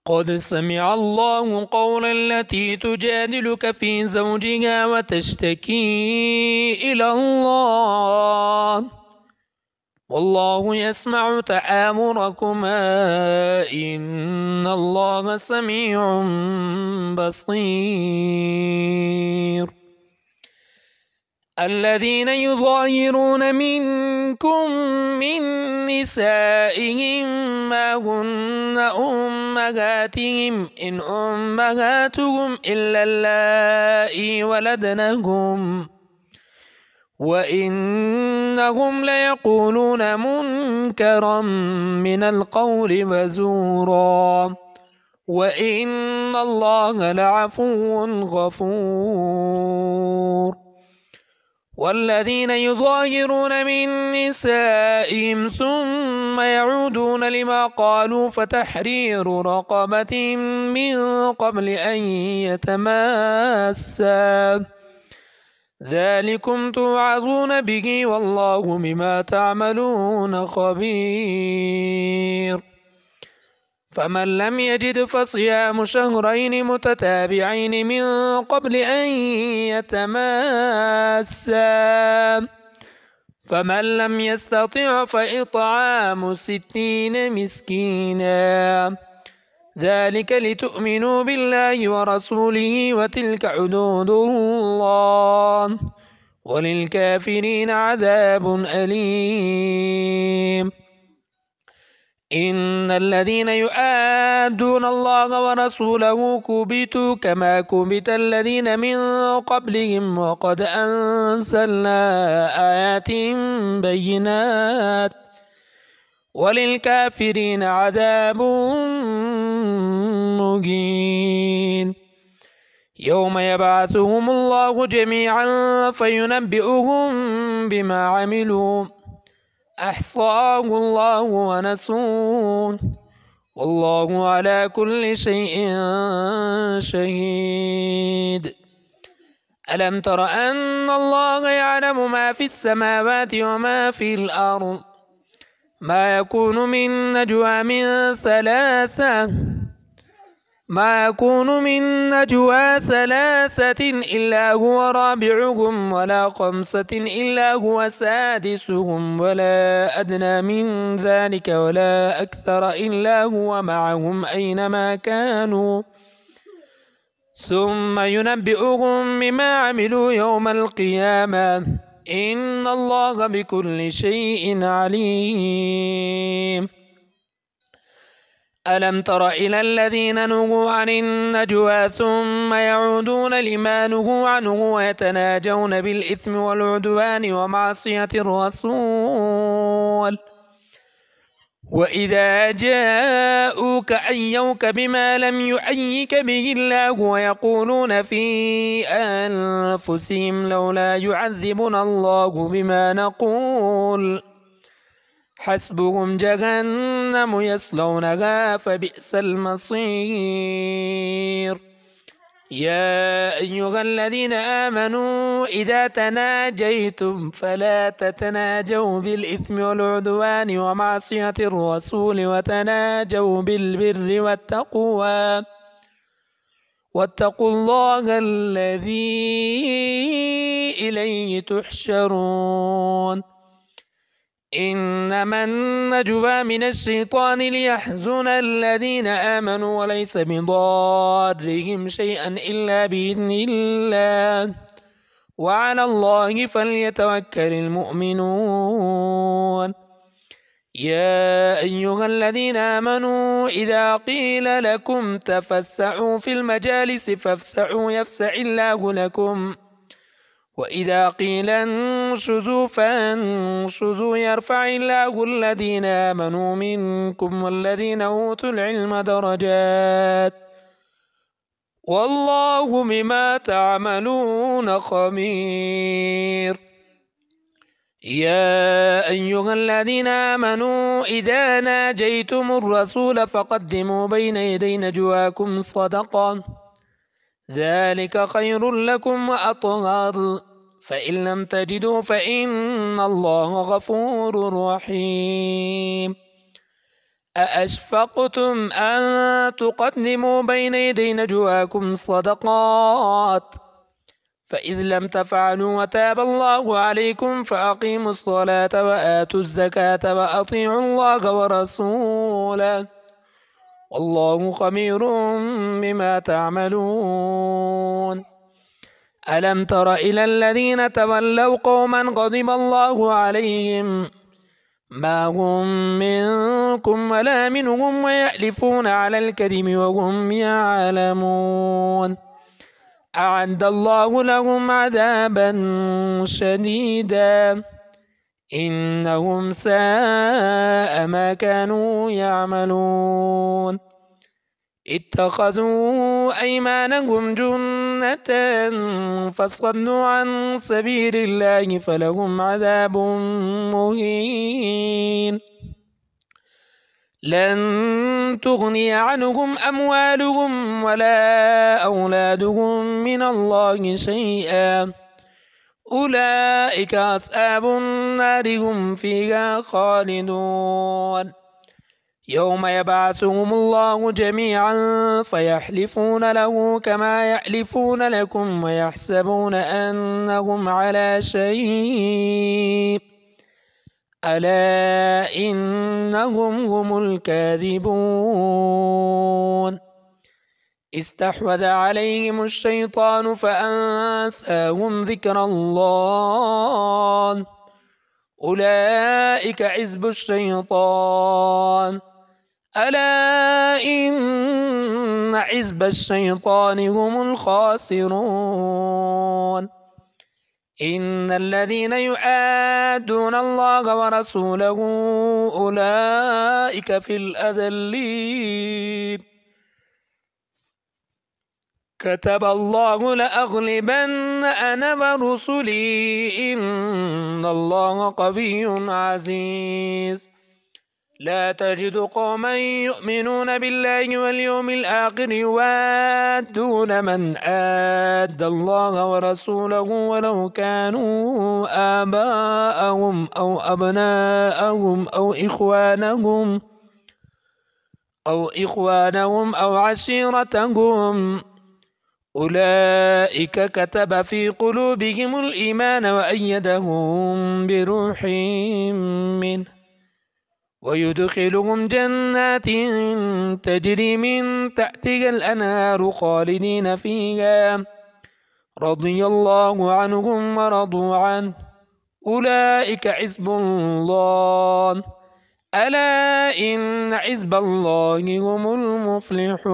قد سمع الله قول التي تجادلك في زوجها وتشتكي إلى الله والله يسمع تحاوركما إن الله سميع بصير. الذين يظاهرون منكم من نسائهم ما هن أمهاتهم إن أمهاتهم إلا اللائي ولدنهم وإنهم ليقولون منكرا من القول وزورا وإن الله لعفو غفور. والذين يظاهرون من نسائهم ثم يعودون لما قالوا فتحرير رقبة من قبل أن يتماسا ذلكم توعظون به والله بما تعملون خبير. فمن لم يجد فصيام شهرين متتابعين من قبل أن يتماسا فمن لم يستطع فإطعام 60 مسكينا ذلك لتؤمنوا بالله ورسوله وتلك حدود الله وللكافرين عذاب أليم. إن الذين يؤادون الله ورسوله كبتوا كما كبت الذين من قبلهم وقد أنزلنا آيات بينات وللكافرين عذاب مهين. يوم يبعثهم الله جميعا فينبئهم بما عملوا أحصاه الله ونسوه والله على كل شيء شهيد. ألم تر أن الله يعلم ما في السماوات وما في الأرض ما يكون من نجوى ثلاثة إلا هو رابعهم ولا 5 إلا هو سادسهم ولا أدنى من ذلك ولا أكثر إلا هو معهم أينما كانوا ثم ينبئهم بما عملوا يوم القيامة إن الله بكل شيء عليم. ألم تر إلى الذين نهوا عن النجوى ثم يعودون لما نهوا عنه ويتناجون بالإثم والعدوان ومعصية الرسول وإذا جاءوك حيوك بما لم يحيك به الله ويقولون في أنفسهم لولا يعذبنا الله بما نقول حسبهم جهنم يصلونها فبئس المصير. يا أيها الذين آمنوا إذا تناجيتم فلا تتناجوا بالإثم والعدوان ومعصية الرسول وتناجوا بالبر والتقوى واتقوا الله الذي إليه تحشرون. إنما النجوى من الشيطان ليحزن الذين آمنوا وليس بضارهم شيئا إلا بإذن الله وعلى الله فليتوكل المؤمنون. يا أيها الذين آمنوا إذا قيل لكم تفسحوا في المجالس فافسحوا يفسح الله لكم وإذا قيل انشزوا فانشزوا يرفع الله الذين آمنوا منكم والذين أوتوا العلم درجات والله بما تعملون خبير. يا أيها الذين آمنوا إذا ناجيتم الرسول فقدموا بين يدي نجواكم صدقة ذلك خير لكم وأطهر فإن لم تجدوا فإن الله غفور رحيم. أأشفقتم أن تقدموا بين يدي نجواكم صدقات فإذ لم تفعلوا وتاب الله عليكم فأقيموا الصلاة وآتوا الزكاة وأطيعوا الله ورسوله والله خبير بما تعملون. ألم تر إلى الذين تولوا قوما غضب الله عليهم ما هم منكم ولا منهم ويحلفون على الكذب وهم يعلمون أعد الله لهم عذابا شديدا إنهم ساء ما كانوا يعملون اتخذوا أيمانهم جنة فصدوا عن سبيل الله فلهم عذاب مهين لن تغني عنهم أموالهم ولا أولادهم من الله شيئا أولئك أصحاب النار هم فيها خالدون يوم يبعثهم الله جميعا فيحلفون له كما يحلفون لكم ويحسبون أنهم على شيء ألا إنهم هم الكاذبون استحوذ عليهم الشيطان فأنساهم ذكر الله أولئك حزب الشيطان ألا إن حزب الشيطان هم الخاسرون إن الذين يعادون الله ورسوله أولئك في الأذلين كتب الله لأغلبن أنا ورسلي إن الله قوي عزيز لا تجد قوما يؤمنون بالله واليوم الآخر يوادون من عاد الله ورسوله ولو كانوا آباءهم أو أبناءهم أو إخوانهم أو عشيرتهم أولئك كتب في قلوبهم الإيمان وأيدهم بروح منه ويدخلهم جنات تجري من تحتها الأنهار خالدين فيها رضي الله عنهم ورضوا عنه أولئك حزب الله ألا إن حزب الله هم المفلحون.